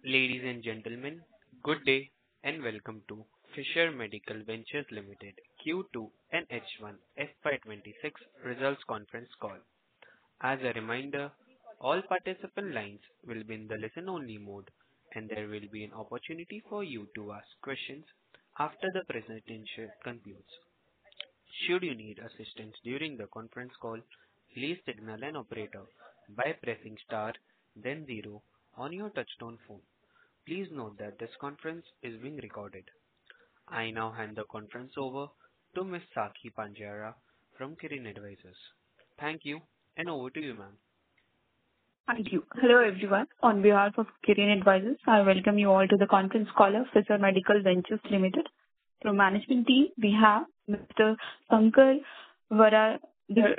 Ladies and gentlemen, good day and welcome to Fisher Medical Ventures Limited Q2 and H1 FY2026 Results Conference Call. As a reminder, all participant lines will be in the listen-only mode, and there will be an opportunity for you to ask questions after the presentation concludes. Should you need assistance during the conference call, please signal an operator by pressing star, then zero on your touchtone phone. Please note that this conference is being recorded. I now hand the conference over to Ms. Sakhi Panjara from Kirin Advisors. Thank you, and over to you, ma'am. Thank you. Hello, everyone. On behalf of Kirin Advisors, I welcome you all to the conference call of Fischer Medical Ventures Limited. From management team, we have Mr. Concall Varadarajan,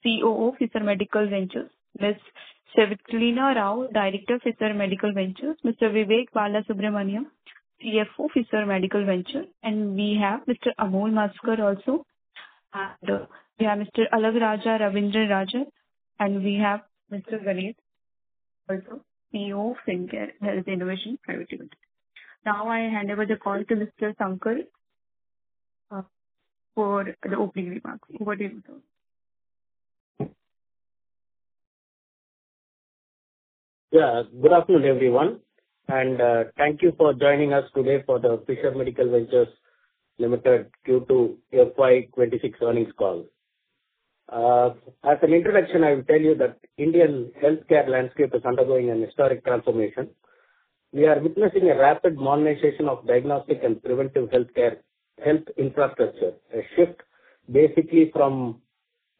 COO, Fischer Medical Ventures, Ms. Shavitlina Rao, Director, Fischer Medical Ventures, Mr. Vivek Balasubramaniam, CFO, Fischer Medical Ventures, and we have Mr. Amol Maskar also, and we have Mr. Alag Raja Ravindra Rajan, and we have Mr. Ganesh also, CEO, Fincare Health Innovation Private Limited. Now I hand over the call to Mr. Concall for the opening remarks. Over to you, sir. Yeah, good afternoon, everyone, and thank you for joining us today for the Fisher Medical Ventures Limited Q2 FY26 earnings call. As an introduction, I will tell you that Indian healthcare landscape is undergoing an historic transformation. We are witnessing a rapid modernization of diagnostic and preventive health infrastructure, a shift basically from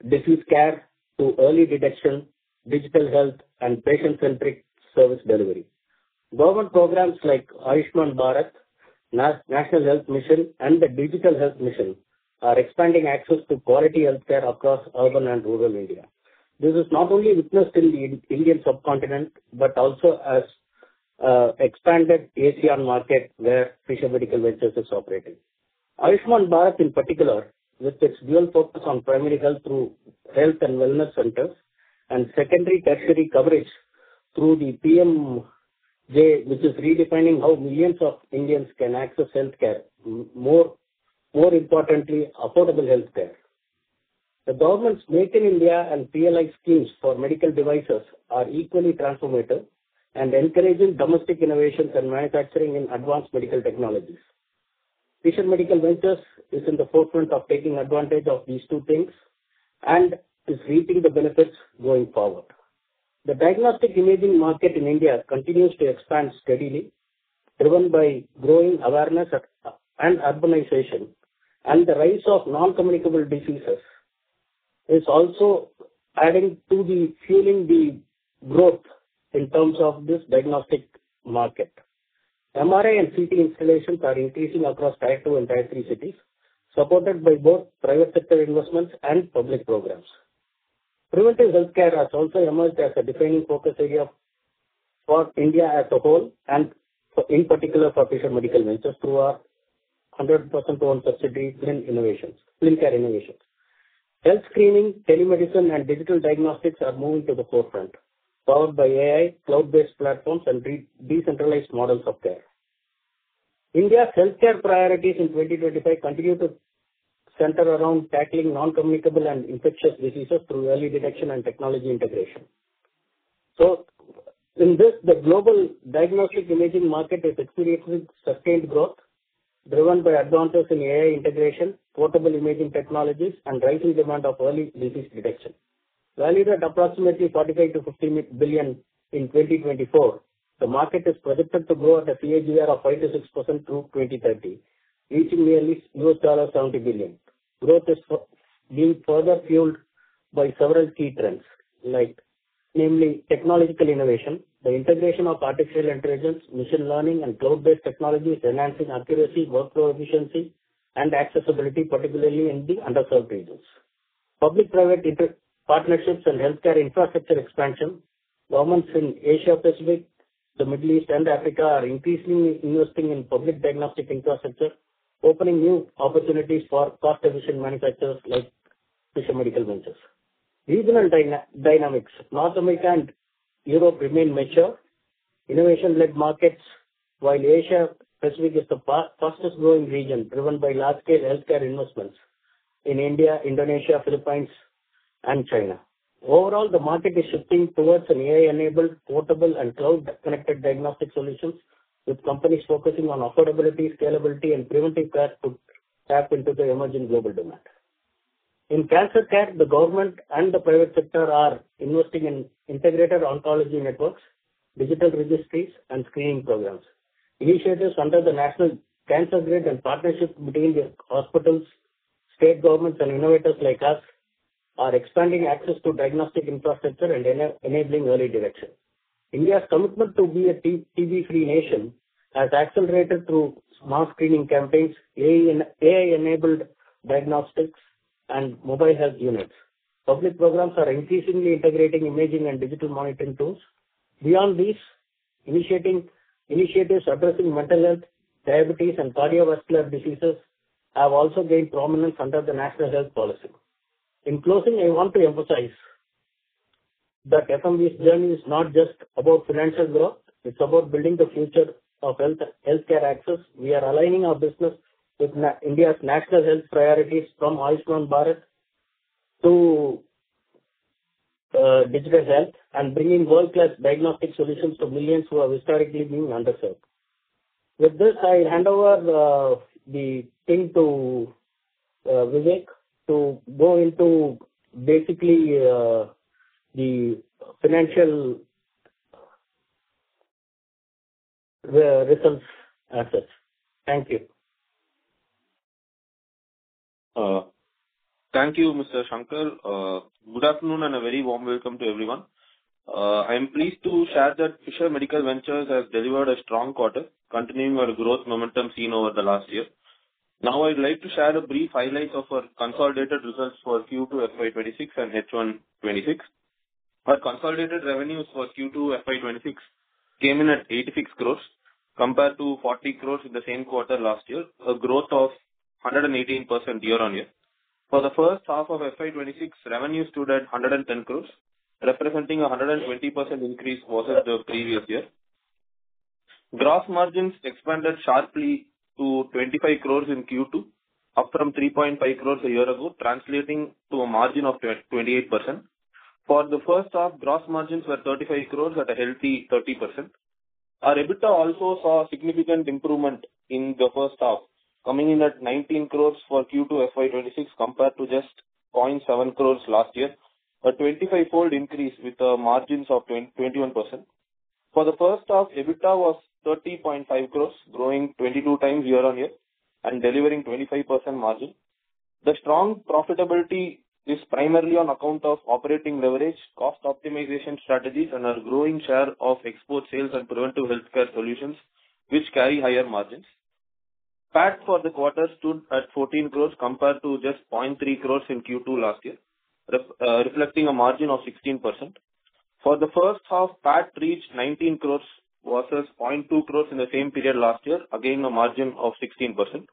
disease care to early detection, digital health, and patient-centric service delivery. Government programs like Ayushman Bharat, National Health Mission, and the Digital Health Mission are expanding access to quality healthcare across urban and rural India. This is not only witnessed in the Indian subcontinent, but also as expanded ASEAN market where Fisher Medical Ventures is operating. Ayushman Bharat in particular, with its dual focus on primary health through health and wellness centers, and secondary tertiary coverage through the PMJ, which is redefining how millions of Indians can access healthcare, more importantly, affordable healthcare. The government's Make in India and PLI schemes for medical devices are equally transformative and encouraging domestic innovations and manufacturing in advanced medical technologies. Fisher Medical Ventures is in the forefront of taking advantage of these two things and is reaping the benefits going forward. The diagnostic imaging market in India continues to expand steadily, driven by growing awareness and urbanization, and the rise of non-communicable diseases is also adding to the fueling the growth in terms of this diagnostic market. MRI and CT installations are increasing across Tier 2 and Tier 3 cities, supported by both private sector investments and public programs. Preventive healthcare has also emerged as a defining focus area for India as a whole, and in particular for Fisher Medical Ventures through our 100% owned subsidiary Fincare Innovations. Health screening, telemedicine, and digital diagnostics are moving to the forefront, powered by AI, cloud-based platforms, and decentralized models of care. India's healthcare priorities in 2025 continue to center around tackling non-communicable and infectious diseases through early detection and technology integration. So, in this, the global diagnostic imaging market is experiencing sustained growth, driven by advances in AI integration, portable imaging technologies, and rising demand of early disease detection. Valued at approximately 45 to 50 billion in 2024, the market is projected to grow at a CAGR of 5 to 6% through 2030, reaching nearly $70 billion. Growth is being further fueled by several key trends, namely technological innovation, the integration of artificial intelligence, machine learning, and cloud-based technologies enhancing accuracy, workflow efficiency, and accessibility, particularly in the underserved regions. Public-private partnerships and healthcare infrastructure expansion. Governments in Asia Pacific, the Middle East, and Africa are increasingly investing in public diagnostic infrastructure, opening new opportunities for cost-efficient manufacturers like Fisher Medical Ventures. Regional dynamics. North America and Europe remain mature, innovation-led markets, while Asia Pacific is the fastest growing region driven by large-scale healthcare investments in India, Indonesia, Philippines, and China. Overall, the market is shifting towards an AI-enabled, portable, and cloud-connected diagnostic solutions, with companies focusing on affordability, scalability, and preventive care to tap into the emerging global demand. In cancer care, the government and the private sector are investing in integrated oncology networks, digital registries, and screening programs. Initiatives under the National Cancer Grid and partnerships between the hospitals, state governments, and innovators like us are expanding access to diagnostic infrastructure and enabling early detection. India's commitment to be a TB-free nation has accelerated through mass screening campaigns, AI-enabled diagnostics, and mobile health units. Public programs are increasingly integrating imaging and digital monitoring tools. Beyond these, initiatives addressing mental health, diabetes, and cardiovascular diseases have also gained prominence under the National Health Policy. In closing, I want to emphasize that FMV's journey is not just about financial growth, it's about building the future of healthcare access. We are aligning our business with India's national health priorities from Ayushman Bharat to digital health and bringing world-class diagnostic solutions to millions who have historically been underserved. With this, I hand over the thing to Vivek to go into basically the financial results as such. Thank you. Thank you, Mr. Shankar. Good afternoon and a very warm welcome to everyone. I am pleased to share that Fischer Medical Ventures has delivered a strong quarter, continuing our growth momentum seen over the last year. Now I'd like to share a brief highlights of our consolidated results for Q2 FY26 and H126. Our consolidated revenues for Q2 FY26 came in at 86 crores compared to 40 crores in the same quarter last year, a growth of 118% year on year. For the first half of FY26, revenue stood at 110 crores, representing a 120% increase versus the previous year. Gross margins expanded sharply to 25 crores in Q2, up from 3.5 crores a year ago, translating to a margin of 28%. For the first half, gross margins were 35 crores at a healthy 30%. Our EBITDA also saw significant improvement in the first half, coming in at 19 crores for Q2 FY26 compared to just 0.7 crores last year, a 25-fold increase with margins of 21%. For the first half, EBITDA was 30.5 crores, growing 22 times year on year and delivering 25% margin. The strong profitability is primarily on account of operating leverage, cost optimization strategies, and our growing share of export sales and preventive healthcare solutions, which carry higher margins. PAT for the quarter stood at 14 crores compared to just 0.3 crores in Q2 last year, reflecting a margin of 16%. For the first half, PAT reached 19 crores versus 0.2 crores in the same period last year, again a margin of 16%.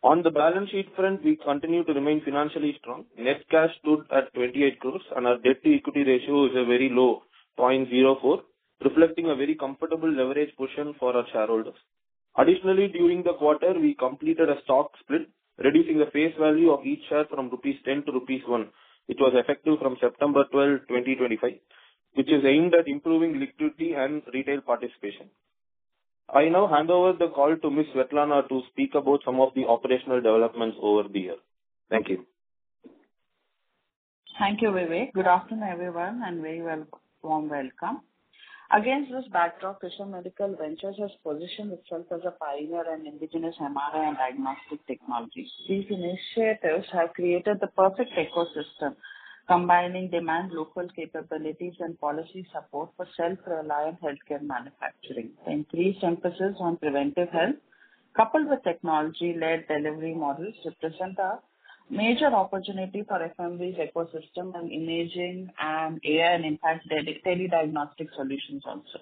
On the balance sheet front, we continue to remain financially strong. Net cash stood at 28 crores and our debt to equity ratio is a very low 0.04, reflecting a very comfortable leverage position for our shareholders. Additionally, during the quarter, we completed a stock split, reducing the face value of each share from rupees 10 to rupees 1, which was effective from September 12, 2025, which is aimed at improving liquidity and retail participation. I now hand over the call to Ms. Svetlana to speak about some of the operational developments over the year. Thank you. Thank you, Vivek. Good afternoon, everyone, and very warm welcome. Against this backdrop, Fischer Medical Ventures has positioned itself as a pioneer in indigenous MRI and diagnostic technologies. These initiatives have created the perfect ecosystem, combining demand, local capabilities, and policy support for self-reliant healthcare manufacturing. The increased emphasis on preventive health, coupled with technology-led delivery models, represent a major opportunity for FMV's ecosystem and imaging and AI and in fact tele-diagnostic solutions also.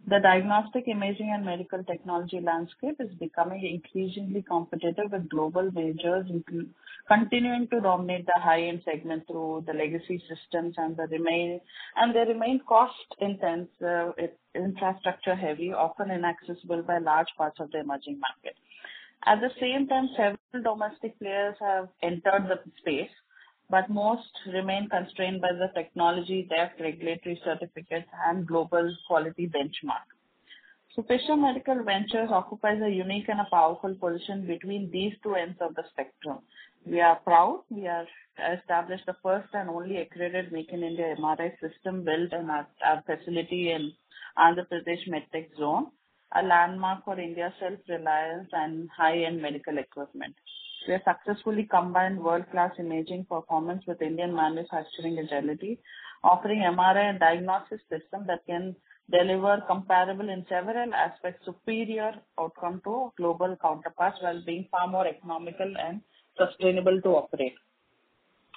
The diagnostic imaging and medical technology landscape is becoming increasingly competitive with global majors continuing to dominate the high-end segment through the legacy systems and they remain cost-intensive, infrastructure heavy, often inaccessible by large parts of the emerging market. At the same time, several domestic players have entered the space, but most remain constrained by the technology depth, regulatory certificates, and global quality benchmark. So Fischer Medical Ventures occupies a unique and a powerful position between these two ends of the spectrum. We are proud. We are established the first and only accredited Make in India MRI system built in our facility in Andhra Pradesh MedTech Zone, a landmark for India's self-reliance and high-end medical equipment. We have successfully combined world-class imaging performance with Indian manufacturing agility, offering MRI and diagnostic systems that can deliver comparable in several aspects superior outcome to global counterparts while being far more economical and sustainable to operate.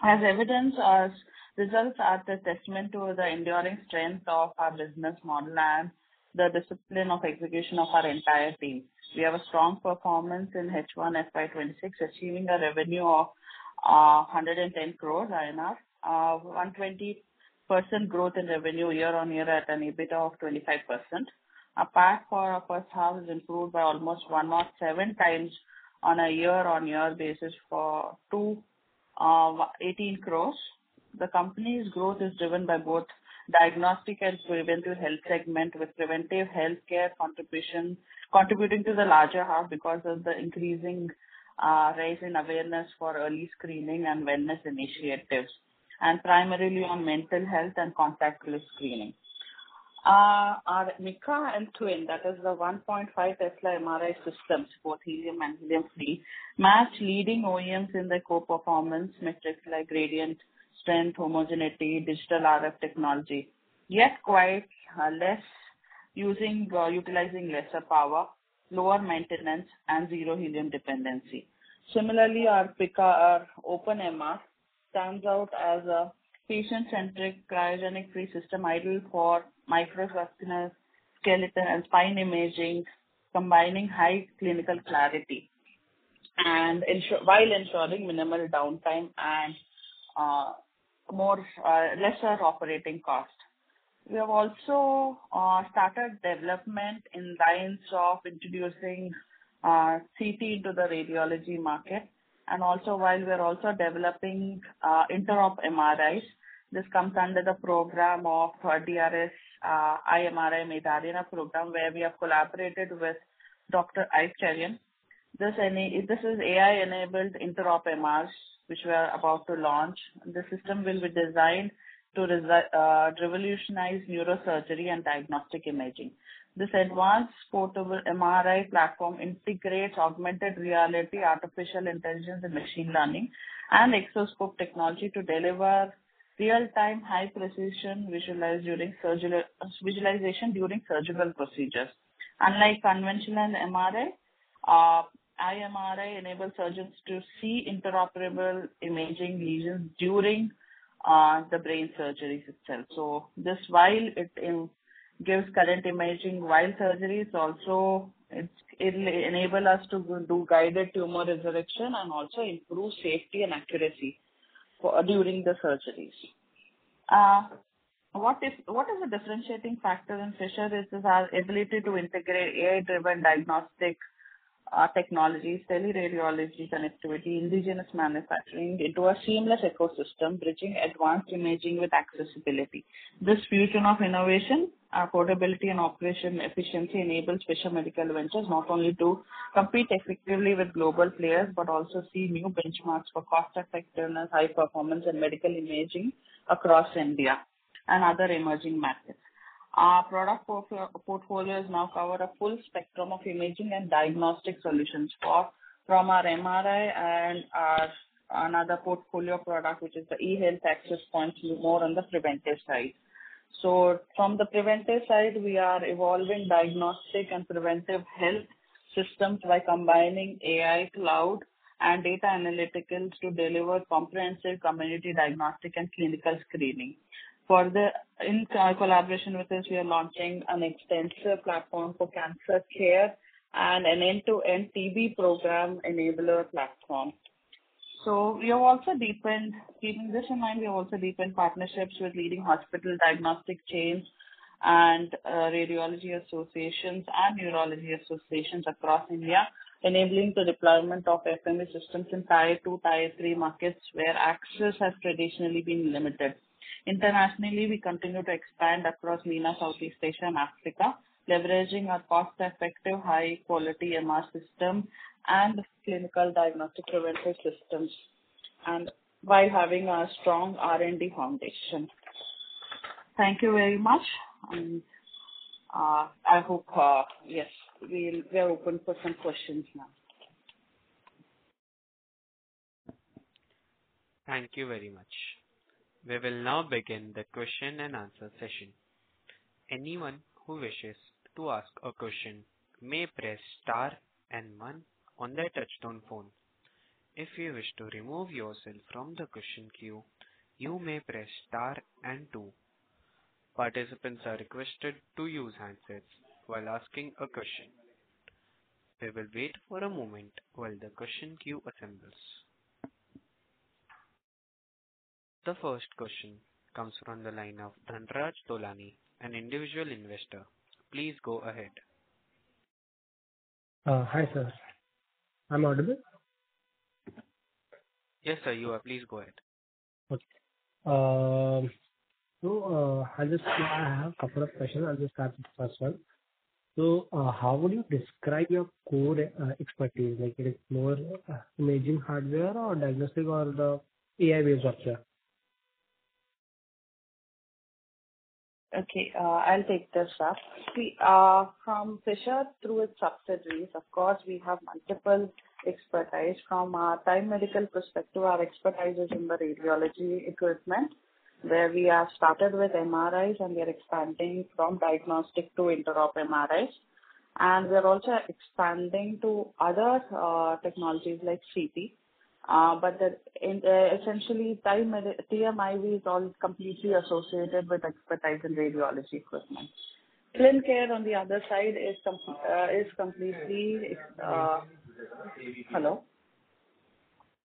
As evidence, our results are the testament to the enduring strength of our business model and the discipline of execution of our entire team. We have a strong performance in H1 FY26, achieving a revenue of 110 crores INR, 120% growth in revenue year on year at an EBITDA of 25%. Our PAT for our first half is improved by almost 107 times on a year-on-year basis for 18 crores. The company's growth is driven by both diagnostic and preventive health segment, with preventive healthcare contributing to the larger half because of the increasing rise in awareness for early screening and wellness initiatives, and primarily on mental health and contactless screening. Our Mika and Twin, that is the 1.5 Tesla MRI systems, both helium and helium-free, match leading OEMs in their core performance metrics like gradient, strength, homogeneity, digital RF technology, yet quite less utilizing lesser power, lower maintenance, and zero helium dependency. Similarly, our Pika, our Open MR, stands out as a patient-centric cryogenic-free system ideal for microvascular, skeletal, and spine imaging, combining high clinical clarity and while ensuring minimal downtime and lesser operating cost. We have also started development in lines of introducing CT into the radiology market, and also while we are also developing interop MRIs. This comes under the program of DRS IMRI Medalina program, where we have collaborated with Dr. Aicharian. This is AI-enabled interop MRs, which we are about to launch. The system will be designed to revolutionize neurosurgery and diagnostic imaging. This advanced portable MRI platform integrates augmented reality, artificial intelligence, and machine learning, and exoscope technology to deliver real-time, high-precision visualization during surgical procedures. Unlike conventional MRI, IMRI enables surgeons to see interoperable imaging lesions during the brain surgeries itself. So this, while it gives current imaging while surgeries, also it will enable us to do guided tumor resurrection and also improve safety and accuracy during the surgeries. What is the differentiating factor in Fischer is our ability to integrate AI-driven diagnostic technologies, teleradiology connectivity, indigenous manufacturing into a seamless ecosystem, bridging advanced imaging with accessibility. This fusion of innovation, affordability, and operation efficiency enables Fischer Medical Ventures not only to compete effectively with global players, but also see new benchmarks for cost effectiveness, high performance, and medical imaging across India and other emerging markets. Our product portfolios now cover a full spectrum of imaging and diagnostic solutions from our MRI and our another portfolio product, which is the e-health access points, more on the preventive side. So from the preventive side, we are evolving diagnostic and preventive health systems by combining AI, cloud, and data analyticals to deliver comprehensive community diagnostic and clinical screening. In collaboration with us, we are launching an extensive platform for cancer care and an end-to-end TB program enabler platform. So we have also deepened, keeping this in mind, we have also deepened partnerships with leading hospital diagnostic chains and radiology associations and neurology associations across India, enabling the deployment of FME systems in Tier 2, Tier 3 markets where access has traditionally been limited. Internationally, we continue to expand across MENA, Southeast Asia, and Africa, leveraging our cost-effective, high-quality MR system and clinical diagnostic preventive systems, and while having a strong R&D foundation. Thank you very much. And I hope, yes, we are open for some questions now. Thank you very much. We will now begin the question and answer session. Anyone who wishes to ask a question may press star and 1 on their touchtone phone. If you wish to remove yourself from the question queue, you may press star and 2. Participants are requested to use handsets while asking a question. We will wait for a moment while the question queue assembles. The first question comes from the line of Dhanraj Tolani, an individual investor. Please go ahead. Hi, sir. I'm audible? Yes, sir, you are. Please go ahead. Okay. I have a couple of questions. I'll just start with the first one. So, how would you describe your core expertise? Like, it is more imaging hardware or diagnostic or the AI-based software? Okay, I'll take this up. See, from Fischer through its subsidiaries, of course, we have multiple expertise. From our Time Medical perspective, our expertise is in the radiology equipment, where we have started with MRIs and we are expanding from diagnostic to interop MRIs. And we are also expanding to other technologies like CT. But essentially, TMIV is all completely associated with expertise in radiology equipment. Clin Care, on the other side, is completely hello.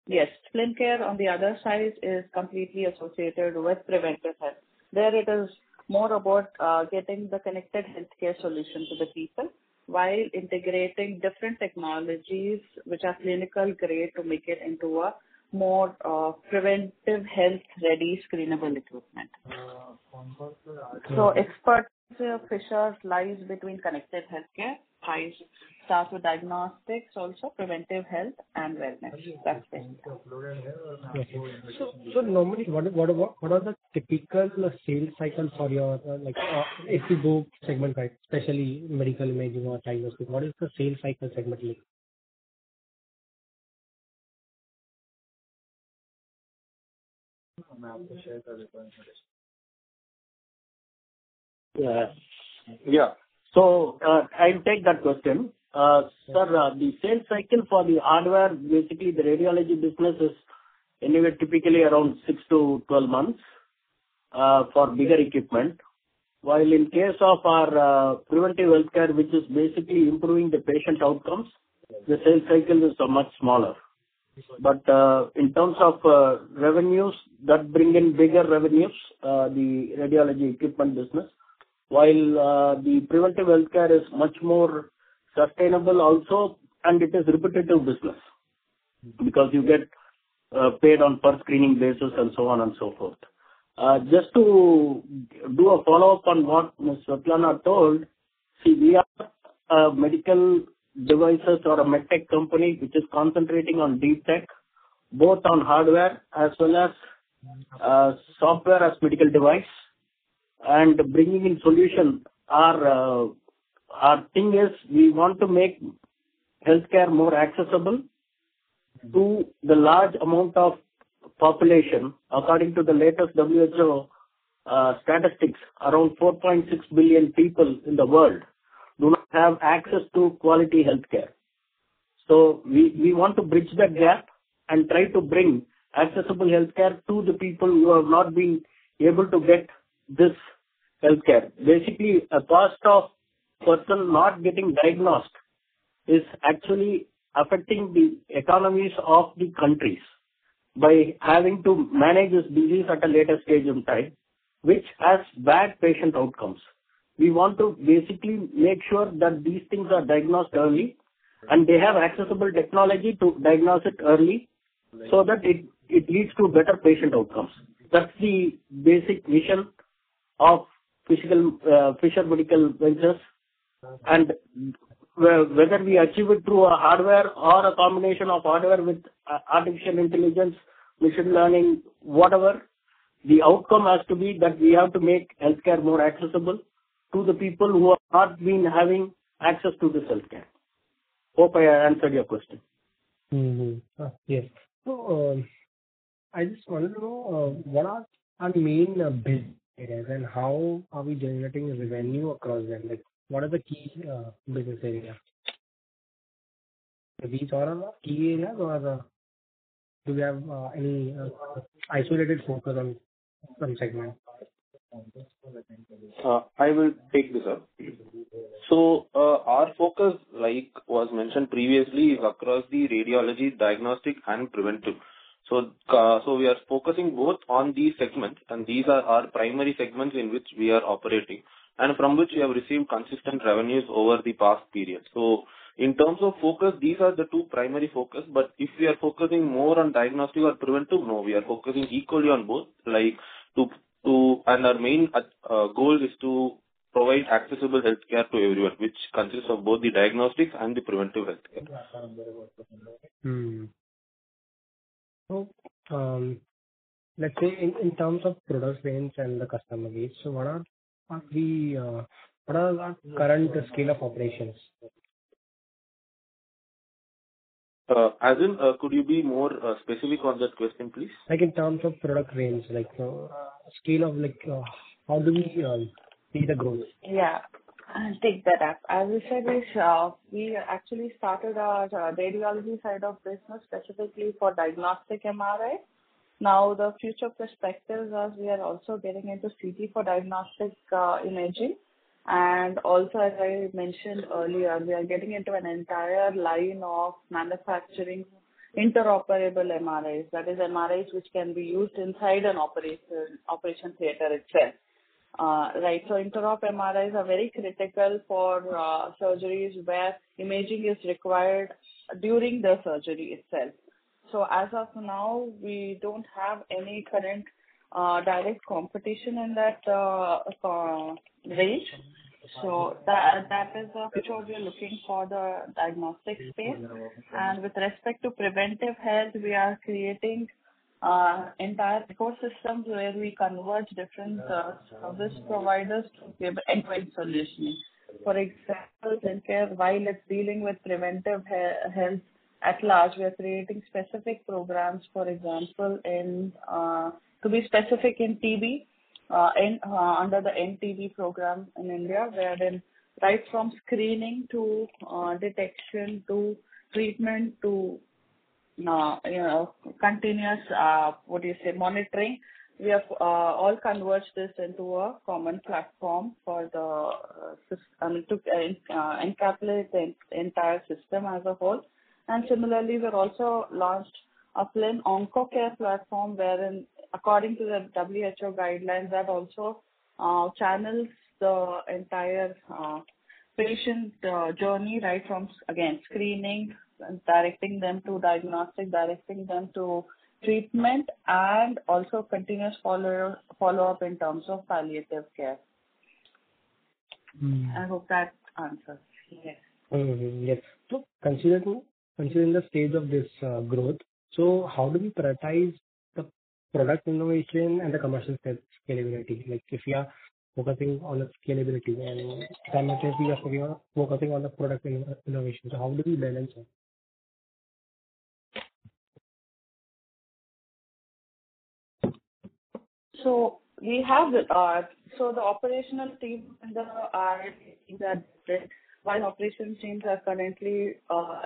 Yes, Clin Care on the other side is completely associated with preventive health. There, it is more about getting the connected healthcare solution to the people, while integrating different technologies which are clinical grade to make it into a more preventive health ready screenable equipment. So expertise of Fischer lies between connected healthcare, starts with diagnostics, also preventive health and wellness. That's it. Okay. So normally, what are the typical sales cycle for your if you go segment right, especially medical imaging or diagnostic? What is the sales cycle segment like? Yeah. So I'll take that question. Sir, the sales cycle for the hardware, basically the radiology business is anywhere typically around 6 to 12 months for bigger equipment. While in case of our preventive healthcare, which is basically improving the patient outcomes, the sales cycle is much smaller. But in terms of revenues, that bring in bigger revenues, the radiology equipment business, while the preventive healthcare is much more sustainable also, and it is repetitive business because you get paid on per screening basis and so on and so forth. Just to do a follow-up on what Ms. Svetlana told, see, we are medical devices or a medtech company which is concentrating on deep tech, both on hardware as well as software as medical device, and bringing in solution. Our thing is we want to make healthcare more accessible to the large amount of population. According to the latest WHO statistics, around 4.6 billion people in the world do not have access to quality healthcare. So we want to bridge that gap and try to bring accessible healthcare to the people who have not been able to get this healthcare. Basically, a cost of person not getting diagnosed is actually affecting the economies of the countries by having to manage this disease at a later stage in time, which has bad patient outcomes. We want to basically make sure that these things are diagnosed early and they have accessible technology to diagnose it early so that it leads to better patient outcomes. That's the basic vision of Fischer Medical Ventures. And whether we achieve it through a hardware or a combination of hardware with artificial intelligence, machine learning, whatever, the outcome has to be that we have to make healthcare more accessible to the people who have not been having access to this healthcare. Hope I answered your question. Yes. So, I just wanted to know what are our main business areas and how are we generating revenue across them? Like, what are the key business areas? These are our key areas, or do we have any isolated focus on some segment? I will take this up. So, our focus, like was mentioned previously, is across the radiology, diagnostic, and preventive. So we are focusing both on these segments, and these are our primary segments in which we are operating, and from which we have received consistent revenues over the past period. So, in terms of focus, these are the two primary focus. But if we are focusing more on diagnostic or preventive, no, we are focusing equally on both. Like and our main goal is to provide accessible healthcare to everyone, which consists of both the diagnostics and the preventive healthcare. So, let's say in terms of product range and the customer base, so what are our current scale of operations? As in, could you be more specific on that question, please? Like in terms of product range, like scale of how do we see the growth? Yeah, I'll take that up. As we said, we actually started our radiology side of business specifically for diagnostic MRI. Now the future perspectives are we are also getting into CT for diagnostic imaging. And also, as I mentioned earlier, we are getting into an entire line of manufacturing interoperable MRIs. That is MRIs which can be used inside an operation theater itself. Right. So interop MRIs are very critical for surgeries where imaging is required during the surgery itself. So as of now, we don't have any current direct competition in that range. So that is the future we are looking for the diagnostic space. And with respect to preventive health, we are creating entire ecosystems where we converge different service providers to give end-to-end solutioning. For example, healthcare, while it's dealing with preventive health at large, we are creating specific programs, for example, to be specific in TB, under the NTB program in India, wherein right from screening to detection to treatment to continuous monitoring, we have all converged this into a common platform for to encapsulate the entire system as a whole. And similarly, we've also launched a plain OncoCare platform wherein, according to the WHO guidelines, that also channels the entire patient journey right from, again, screening, directing them to diagnostic, directing them to treatment, and also continuous follow-up in terms of palliative care. I hope that answers. Yes. Yes. So considering the stage of this growth, so how do we prioritize the product innovation and the commercial scalability? Like if we are focusing on the scalability and simultaneously we are focusing on the product innovation, so how do we balance it? So we have the operational team and the R&D that while operations teams are currently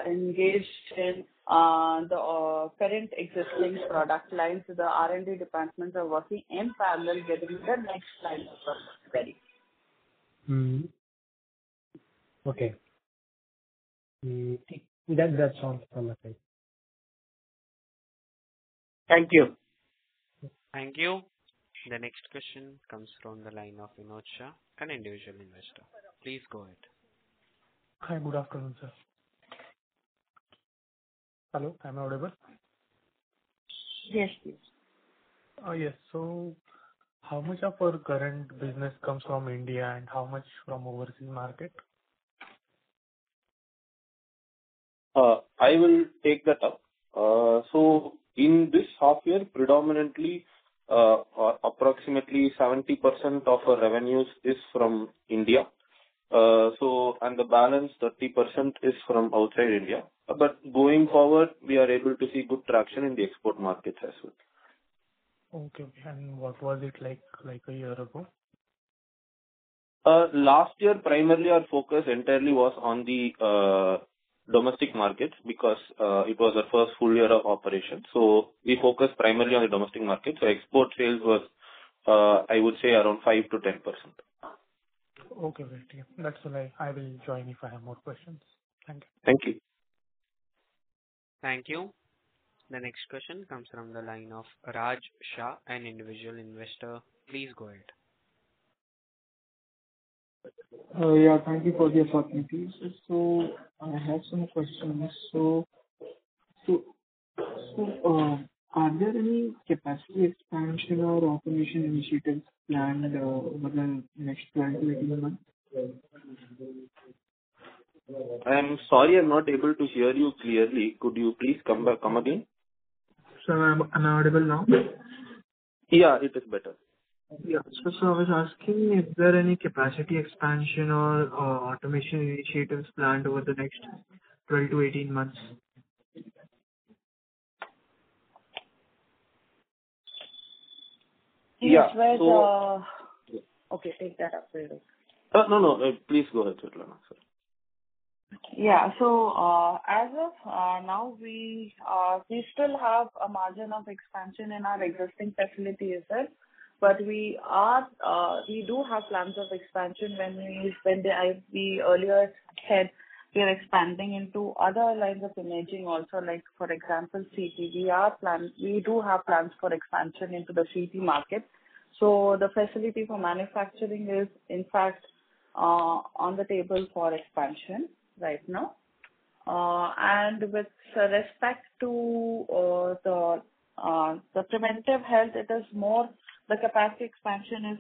engaged in the current existing product lines, the R&D departments are working in parallel getting the next line of products ready. Okay. That's all from my side. Thank you. Thank you. The next question comes from the line of Vinod Shah, an individual investor. Please go ahead. Hi, good afternoon, sir. Hello, am I audible? Yes, please. Yes. So how much of our current business comes from India and how much from overseas market? I will take that up. So in this half year, predominantly, approximately 70% of our revenues is from India. And the balance 30% is from outside India. But going forward, we are able to see good traction in the export markets as well. Okay. And what was it like a year ago? Last year, primarily our focus entirely was on the domestic markets because it was our first full year of operation. So we focused primarily on the domestic market. So export sales was, I would say, around 5 to 10%. Okay, great. Yeah. That's all. I will join if I have more questions. Thank you. Thank you. Thank you. The next question comes from the line of Raj Shah, an individual investor. Please go ahead. Yeah, thank you for the opportunity. So I have some questions. Are there any capacity expansion or automation initiatives planned over the next 12 to 18 months? I'm sorry, I'm not able to hear you clearly. Could you please come again? So am I audible now? Yeah, it is better. Yeah. So I was asking if there are any capacity expansion or automation initiatives planned over the next 12 to 18 months? Yeah. Okay, take that up, Vivek. No, please go ahead, Svetlana. Sorry. Yeah. So as of now, we still have a margin of expansion in our existing facility itself, but we do have plans of expansion when we earlier said we are expanding into other lines of imaging also, like for example CT. We do have plans for expansion into the CT market. So the facility for manufacturing is in fact on the table for expansion right now. And with respect to the preventive health, it is more, the capacity expansion is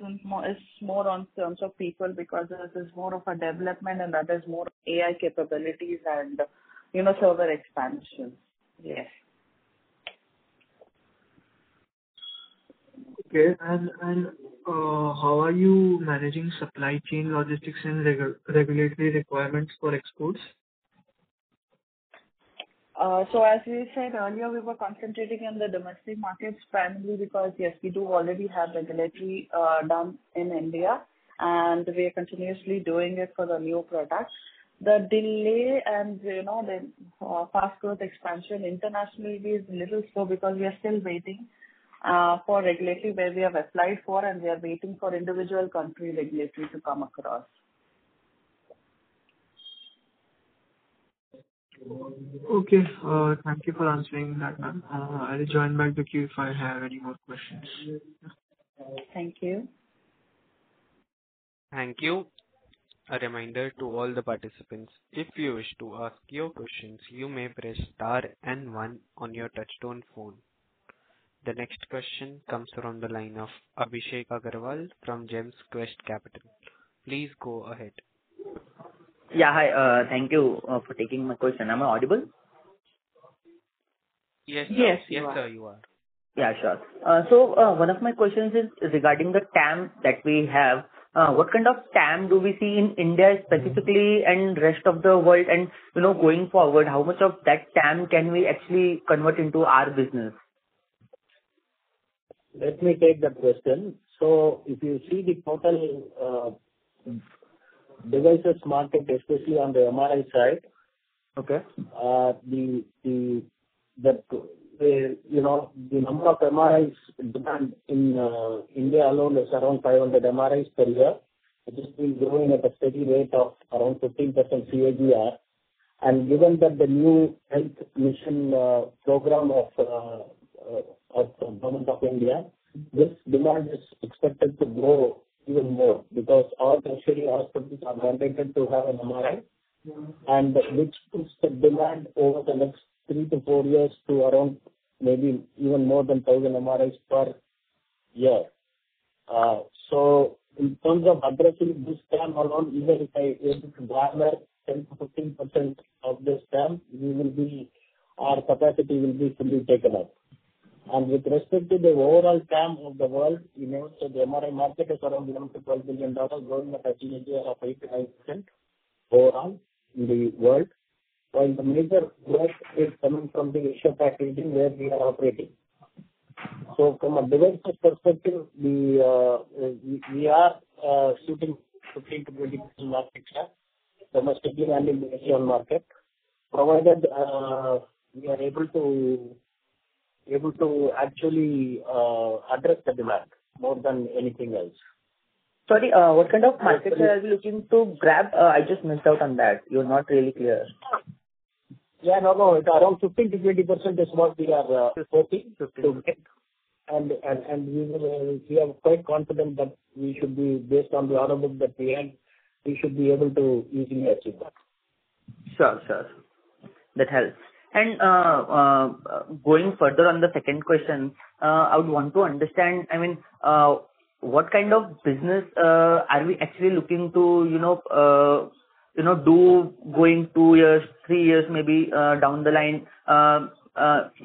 more on terms of people because this is more of a development and that is more AI capabilities and server expansion. Yes. Okay. And how are you managing supply chain logistics and regulatory requirements for exports? So as we said earlier, we were concentrating on the domestic markets primarily because, yes, we do already have regulatory done in India, and we are continuously doing it for the new products. The delay and, the fast growth expansion internationally is a little slow because we are still waiting for regulatory where we have applied for, and we are waiting for individual country regulatory to come across. Okay. Thank you for answering that, ma'am. I'll join back the queue if I have any more questions. Thank you. Thank you. A reminder to all the participants, if you wish to ask your questions, you may press star and 1 on your touchtone phone. The next question comes from the line of Abhishek Agarwal from Gems Quest Capital. Please go ahead. Yeah, hi. Thank you for taking my question. Am I audible? Yes, sir. Yes, Sir, you are. Yeah, sure. So one of my questions is regarding the TAM that we have. What kind of TAM do we see in India specifically and rest of the world? And, going forward, how much of that TAM can we actually convert into our business? Let me take that question. So if you see the total devices market, especially on the MRI side. Okay. The number of MRIs demand in India alone is around 500 MRIs per year. It has been growing at a steady rate of around 15% CAGR. And given that the new health mission program of the Government of India, this demand is expected to grow even more because all tertiary hospitals are mandated to have an MRI, and which puts the demand over the next 3 to 4 years to around maybe even more than 1,000 MRIs per year. So in terms of addressing this TAM alone, even if I able to garner 10 to 15% of this TAM, our capacity will be fully taken up. And with respect to the overall TAM of the world, so the MRI market is around $11 to $12 billion, growing at a CAGR of 8 to 9% overall in the world, while the major growth is coming from the Asia-Pac region where we are operating. So from a devices perspective, we are shooting 15 to 20% market share domestically and in the Asian market, provided we are able to actually address the demand more than anything else. Sorry, what kind of market share are we looking to grab? I just missed out on that. You're not really clear. Yeah, no. It's around 15 to 20% is what we are hoping to get. And we are quite confident that we should be, based on the order book that we have, we should be able to easily achieve that. Sure. That helps. And going further on the second question, I would want to understand, what kind of business are we actually looking to, do going 2 years, 3 years maybe down the line,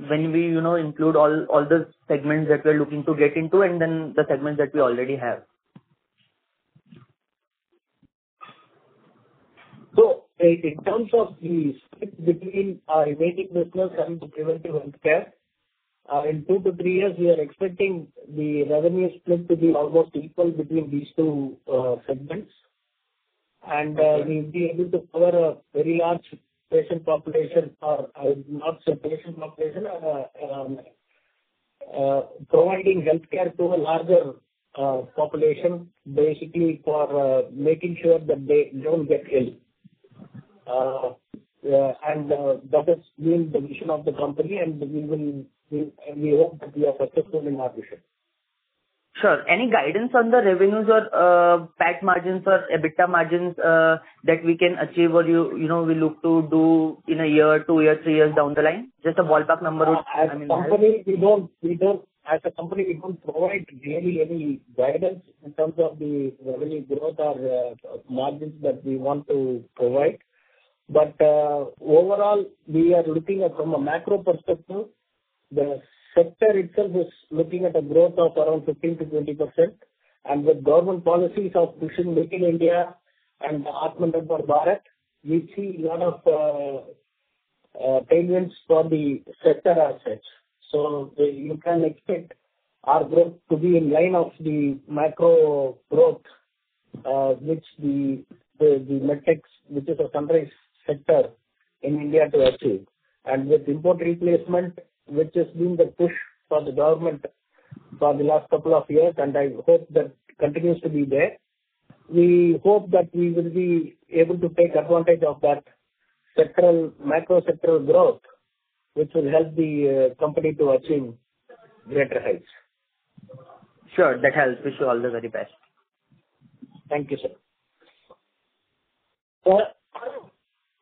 when we, include all the segments that we're looking to get into and then the segments that we already have? So, in terms of the split between our remaining business and the preventive healthcare, in 2 to 3 years, we are expecting the revenue split to be almost equal between these two segments. And we'll be able to cover a very large patient population, or I would not say patient population, providing healthcare to a larger population, basically for making sure that they don't get ill. And that has been the vision of the company, and we hope that we are successful in our vision. Sure. Any guidance on the revenues or PAT margins or EBITDA margins that we can achieve, or we look to do in a year, 2 years, 3 years down the line? Just a ballpark number. As a company, we don't provide really any guidance in terms of the revenue growth or margins that we want to provide. But overall, we are looking at, from a macro perspective, the sector itself is looking at a growth of around 15 to 20%. And with government policies of pushing Make in India and Atmanirbhar Bharat, we see a lot of tailwinds for the sector as such. So you can expect our growth to be in line of the macro growth, which the medtech, which is a sunrise sector in India, to achieve. And with import replacement, which has been the push for the government for the last couple of years, and I hope that continues to be there. We hope that we will be able to take advantage of that macro sectoral growth, which will help the company to achieve greater heights. Sure, that helps. Wish you all the very best. Thank you, sir.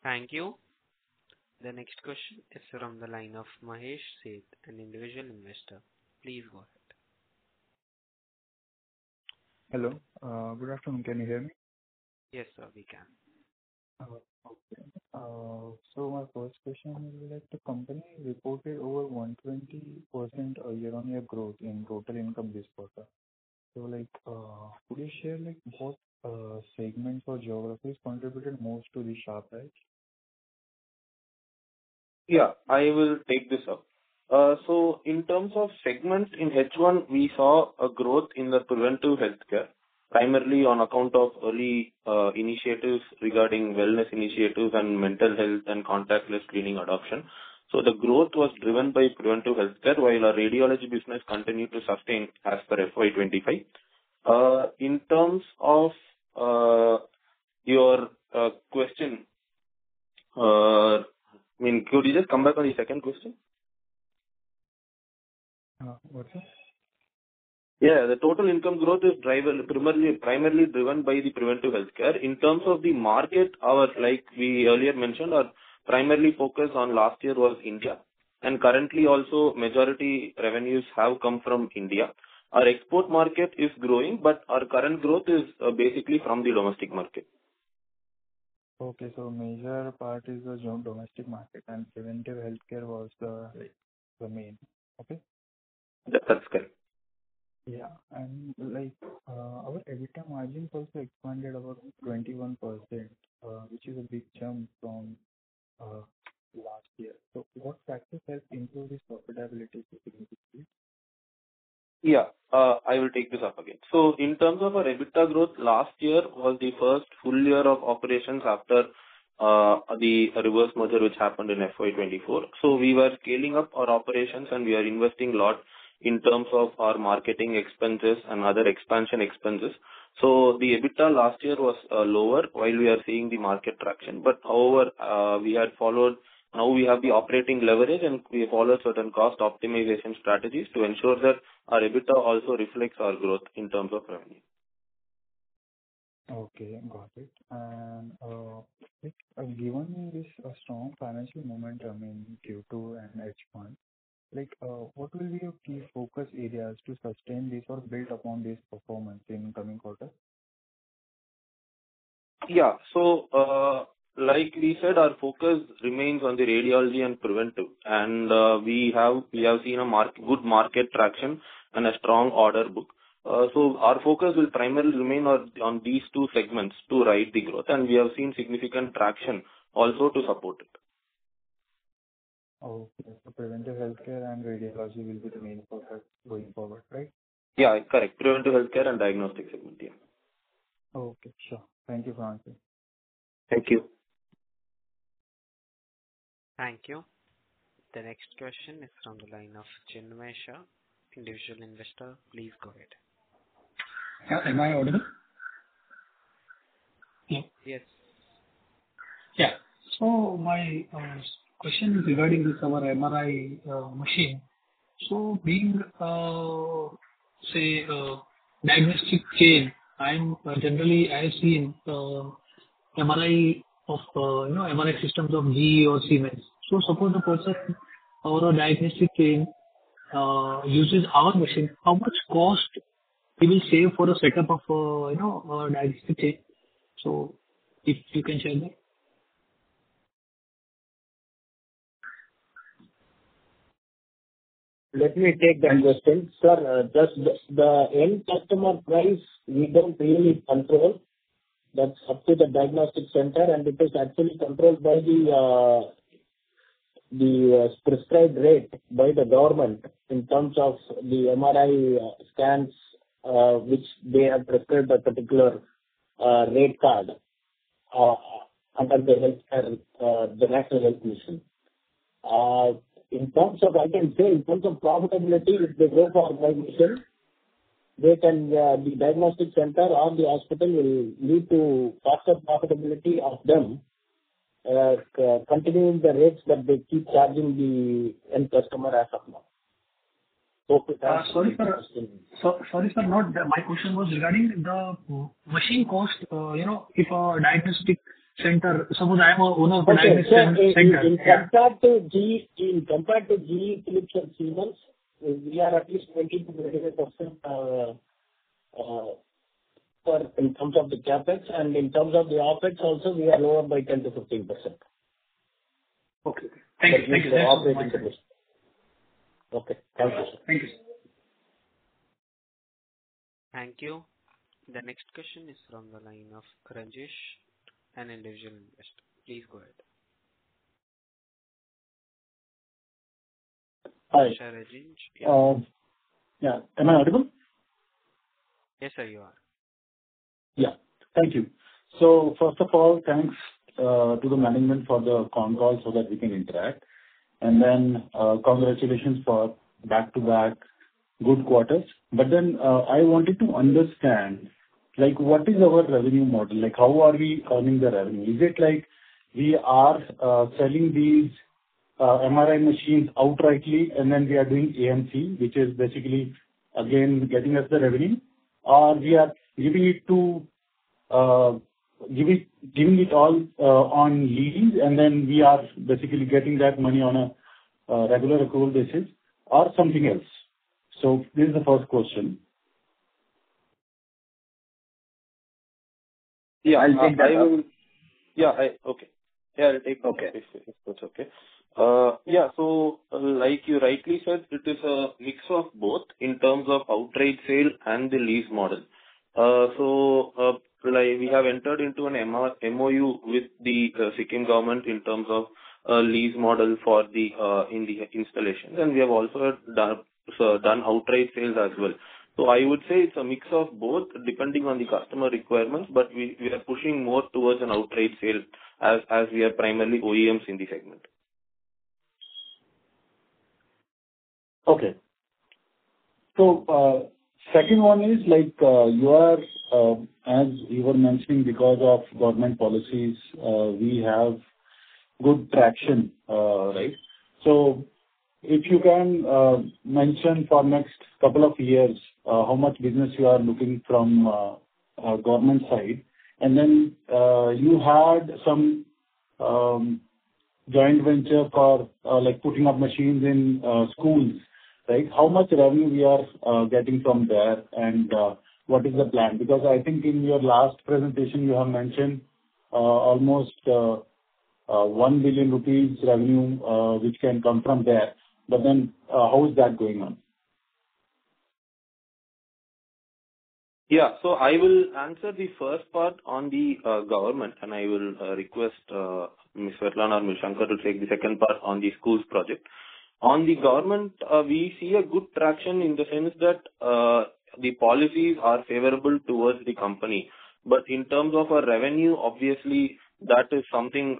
Thank you. The next question is from the line of Mahesh Seth, an individual investor. Please go ahead. Hello. Good afternoon. Can you hear me? Yes, sir, we can. Okay. So my first question is, like, the company reported over 120% year-on-year growth in total income this quarter. So, like, could you share, like, what segments or geographies contributed most to the sharp rise? Yeah, I will take this up. So in terms of segments in H1, we saw a growth in the preventive healthcare. primarily on account of early initiatives regarding wellness initiatives and mental health and contactless screening adoption. So the growth was driven by preventive healthcare, while our radiology business continued to sustain as per FY25. In terms of your question, could you just come back on the second question? What's it? Yeah, the total income growth is primarily driven by the preventive healthcare. In terms of the market, like we earlier mentioned, our primarily focus on last year was India, and currently also majority revenues have come from India. Our export market is growing, but our current growth is basically from the domestic market. Okay, so major part is the domestic market and preventive healthcare was the main. Okay. That's correct. Yeah, and our EBITDA margins also expanded about 21%, which is a big jump from last year. So what factors help improve this profitability significantly? Yeah, I will take this up again. So in terms of our EBITDA growth, last year was the first full year of operations after the reverse merger which happened in FY24. So we were scaling up our operations and we are investing a lot in terms of our marketing expenses and other expansion expenses. So the EBITDA last year was lower while we are seeing the market traction. But however, now we have the operating leverage and we follow certain cost optimization strategies to ensure that our EBITDA also reflects our growth in terms of revenue. Okay, got it. And given this strong financial momentum in Q2 and H1, what will be your key focus areas to sustain this or build upon this performance in coming quarters? Yeah, so like we said, our focus remains on the radiology and preventive, and we have seen a good market traction and a strong order book. So our focus will primarily remain on these two segments to ride the growth, and we have seen significant traction also to support it. Okay, so preventive healthcare and radiology will be the main focus going forward, right? Yeah, correct. Preventive healthcare and diagnostic segment, yeah. Okay, sure. Thank you for answering. Thank you. Thank you. The next question is from the line of Chinmay Shah, individual investor. Please go ahead. Yeah, am I audible? Yeah. Yes. Yeah. So my question is regarding this our MRI machine. So being diagnostic chain, generally I have seen MRI of MRI systems of GE or Siemens. So suppose the person or a diagnostic chain uses our machine, how much cost he will save for a setup of a diagnostic chain? So if you can share that. Let me take that question. Sir, just the end customer price, we don't really control. That's up to the diagnostic center, and it is actually controlled by the prescribed rate by the government in terms of the MRI scans, which they have prescribed a particular rate card under the healthcare, the National Health Mission. In terms of profitability, if they go for my mission, they can, the diagnostic center or the hospital will lead to faster profitability of them, continuing the rates that they keep charging the end customer as of now. Sorry, sir. My question was regarding the machine cost. If a diagnostic center, suppose I am a owner of a diagnostic center. Compared to GE, Philips, and Siemens, we are at least 20-25% in terms of the capex, and in terms of the opex also we are lower by 10-15%. Okay. Thank you. Okay. Thank you, sir. Thank you. Thank you. The next question is from the line of Rajesh, an individual investor. Please go ahead. Hi. Rajesh. Yeah. Am I audible? Yes, sir, you are. Yeah. Thank you. So first of all, thanks to the management for the Concall so that we can interact. And then congratulations for back-to-back good quarters. But then I wanted to understand, like, what is our revenue model? Like, how are we earning the revenue? Is it like we are selling these MRI machines outrightly, and then we are doing AMC, which is basically, again, getting us the revenue? Or we are giving it to giving it all on lease, and then we are basically getting that money on a regular accrual basis, or something else? So this is the first question. Yeah, I'll take that up. Okay. Yeah, I'll take that. Okay. If that's okay. Yeah, so like you rightly said, it is a mix of both in terms of outright sale and the lease model. Like we have entered into an MOU with the Sikkim government in terms of lease model for the in the installations, and we have also done outright sales as well. So I would say it's a mix of both depending on the customer requirements, but we are pushing more towards an outright sale as we are primarily OEMs in the segment. Okay. So second one is like you are, as you were mentioning, because of government policies, we have good traction, right? So if you can mention for next couple of years how much business you are looking from government side, and then you had some joint venture for like putting up machines in schools, right? How much revenue we are getting from there, and what is the plan? Because I think in your last presentation you have mentioned almost 1 billion rupees revenue which can come from there. But then how is that going on? Yeah, so I will answer the first part on the government, and I will request Ms. Svetlana or Ms. Shankar to take the second part on the schools project. On the government, we see a good traction in the sense that the policies are favorable towards the company. But in terms of our revenue, obviously, that is something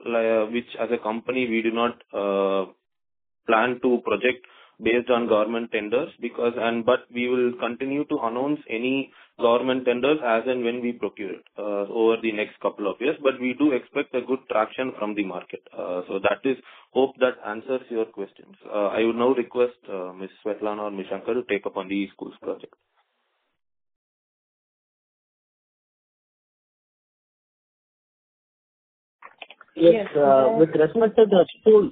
which as a company we do not plan to project based on government tenders, but we will continue to announce any government tenders as and when we procure it over the next couple of years. But we do expect a good traction from the market. So that is, hope that answers your questions. I would now request Ms. Svetlana or Ms. Shankar to take up on the schools project. Yes, with respect to the school,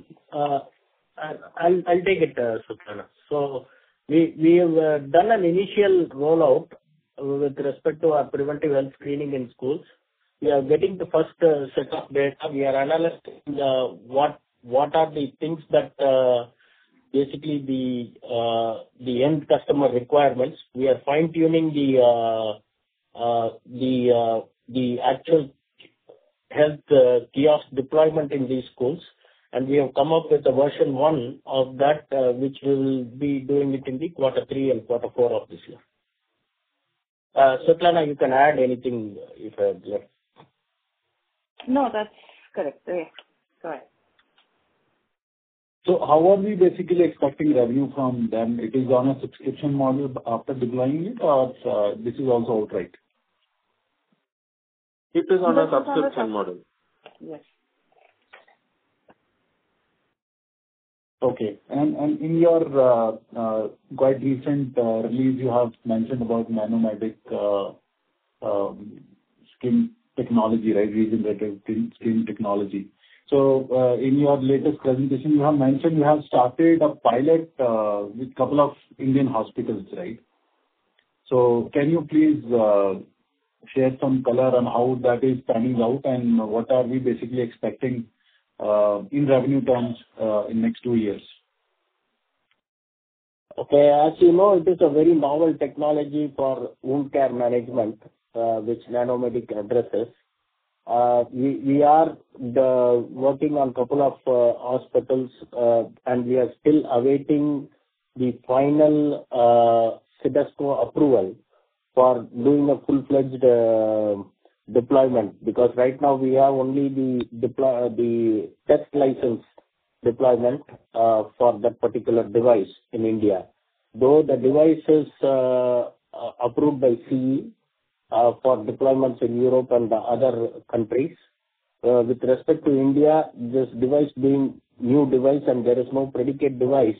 I'll take it, Svetlana. So we have done an initial rollout with respect to our preventive health screening in schools. We are getting the first set of data. We are analyzing what are the things that basically the end customer requirements. We are fine tuning the actual health kiosk deployment in these schools, and we have come up with a version 1 of that, which we will be doing it in the quarter 3 and quarter 4 of this year. Svetlana, you can add anything if I have left. No, that's correct. Yeah. Go ahead. So how are we basically expecting revenue from them? It is on a subscription model after deploying it, or this is also outright? It is on a subscription model. Yes. Okay. And in your quite recent release, you have mentioned about nanomedic skin technology, right? Regenerative skin technology. So in your latest presentation, you have mentioned you have started a pilot with a couple of Indian hospitals, right? So can you please share some color on how that is panning out, and what are we basically expecting in revenue terms in next 2 years? Okay, as you know, it is a very novel technology for wound care management, which nanomedic addresses. We are working on a couple of hospitals, and we are still awaiting the final CDSCO approval for doing a full-fledged deployment, because right now we have only the test license deployment for that particular device in India. Though the device is approved by CE for deployments in Europe and the other countries. With respect to India, this device being new device and there is no predicate device,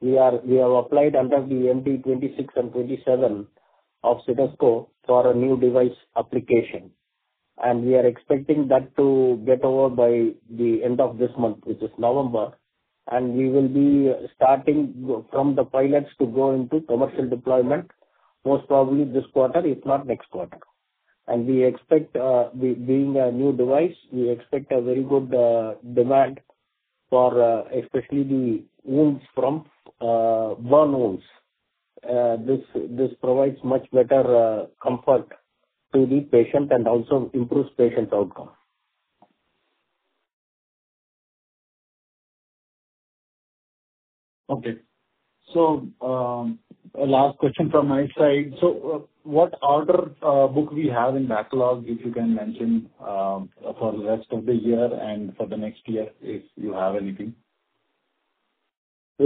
we have applied under the MD 26 and 27 of CITESCO for a new device application. And we are expecting that to get over by the end of this month, which is November. And we will be starting from the pilots to go into commercial deployment, most probably this quarter, if not next quarter. And we expect, being a new device, we expect a very good demand for especially the wounds from burn wounds. This provides much better comfort to the patient and also improves patient outcome. Okay. So, a last question from my side. So, what order book we have in backlog, if you can mention, for the rest of the year and for the next year, if you have anything? I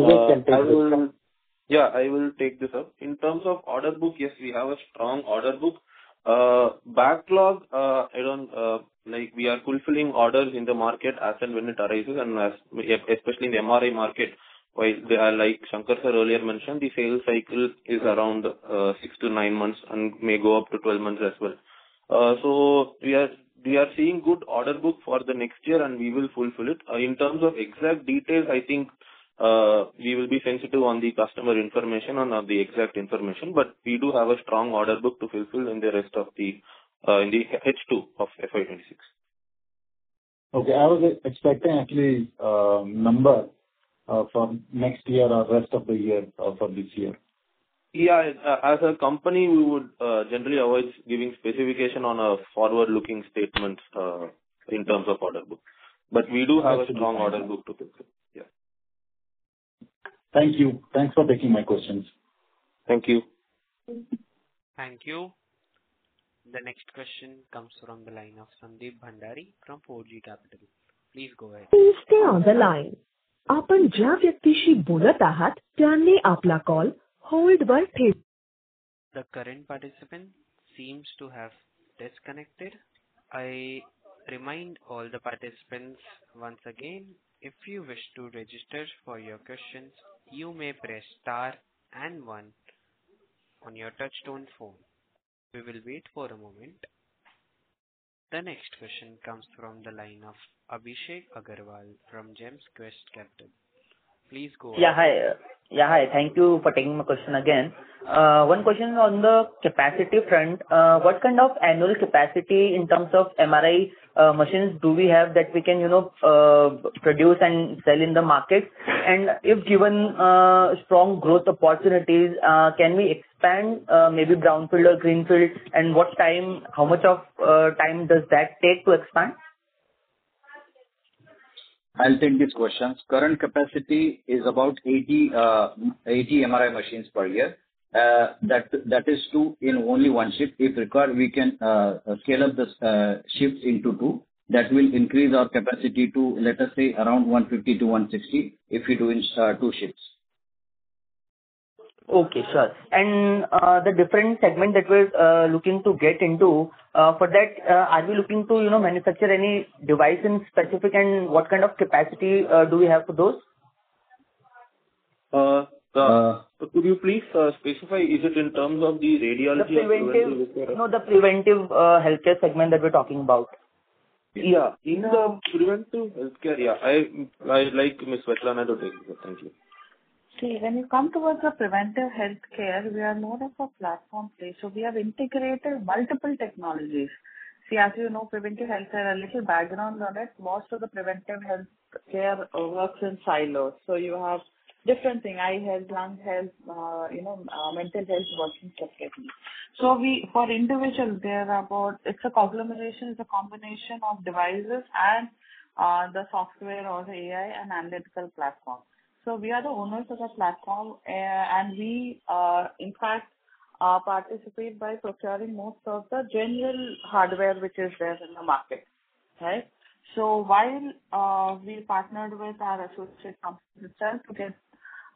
will take this up. In terms of order book, yes, we have a strong order book. Backlog, we are fulfilling orders in the market as and when it arises, and especially in the MRI market, while they are, like Shankar sir earlier mentioned, the sales cycle is around 6 to 9 months and may go up to 12 months as well. So we are seeing good order book for the next year, and we will fulfill it. In terms of exact details, I think we will be sensitive on the customer information and on the exact information, but we do have a strong order book to fulfill in the rest of the in the H2 of FY26. Okay, I was expecting actually number for next year or rest of the year for this year. Yeah, as a company, we would generally avoid giving specification on a forward-looking statement in terms of order book. But we do have a strong order book to fulfill. Yeah. Thank you. Thanks for taking my questions. Thank you. Thank you. The next question comes from the line of Sandeep Bhandari from 4G Capital. Please go ahead. Please stay on the line. आपण ज्या व्यक्तीशी बोलत आहात त्यांनी आपला call होल्डवर ठेव. The current participant seems to have disconnected. I remind all the participants once again, if you wish to register for your questions, you may press star and 1 on your touchtone phone. We will wait for a moment. The next question comes from the line of Abhishek Agarwal from Gems Quest Capital. Please go ahead. Hi. Thank you for taking my question again. One question on the capacity front. What kind of annual capacity in terms of MRI machines do we have that we can, produce and sell in the market? And if given strong growth opportunities, can we expand maybe brownfield or greenfield? And what time, how much of time does that take to expand? I'll take these questions. Current capacity is about 80 MRI machines per year. That is 2 in only one shift. If required, we can scale up the shifts into 2. That will increase our capacity to, let us say, around 150 to 160 if we do in 2 shifts. Okay, sure. And the different segment that we're looking to get into, for that, are we looking to, manufacture any device in specific, and what kind of capacity do we have for those? Could you please specify, is it in terms of the radiology? The preventive healthcare segment that we're talking about. Yeah, in the preventive healthcare, I like Ms. Svetlana to take it. Thank you. See, when you come towards the preventive healthcare, we are more of a platform play. So we have integrated multiple technologies. See, as you know, preventive healthcare, a little background on it, most of the preventive healthcare works in silos. So you have different things, eye health, lung health, mental health working separately. So for individuals, it's a conglomeration, it's a combination of devices and the software or the AI and analytical platform. So we are the owners of the platform, and we, in fact, participate by procuring most of the general hardware which is there in the market, right? So while we partnered with our associate company itself to get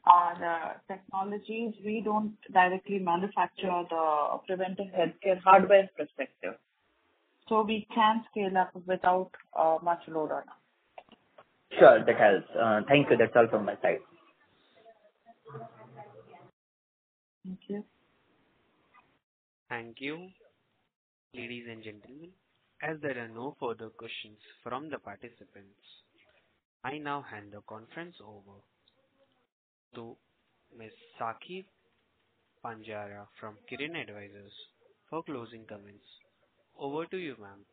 the technologies, we don't directly manufacture the preventive healthcare hardware perspective. So we can scale up without much load on us. Sure, that helps. Thank you. That's all from my side. Thank you. Thank you, ladies and gentlemen. As there are no further questions from the participants, I now hand the conference over to Ms. Sakhi Panjara from Kirin Advisors for closing comments. Over to you, ma'am.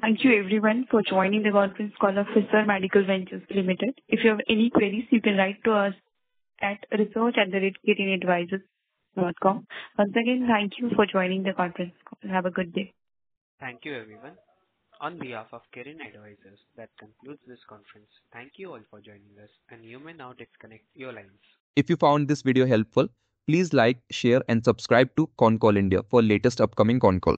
Thank you everyone for joining the conference call of Fischer Medical Ventures Limited. If you have any queries, you can write to us at research@kirinadvisors.com. Once again, thank you for joining the conference call. Have a good day. Thank you, everyone. On behalf of Kirin Advisors, that concludes this conference. Thank you all for joining us, and you may now disconnect your lines. If you found this video helpful, please like, share, and subscribe to Concall India for latest upcoming con calls.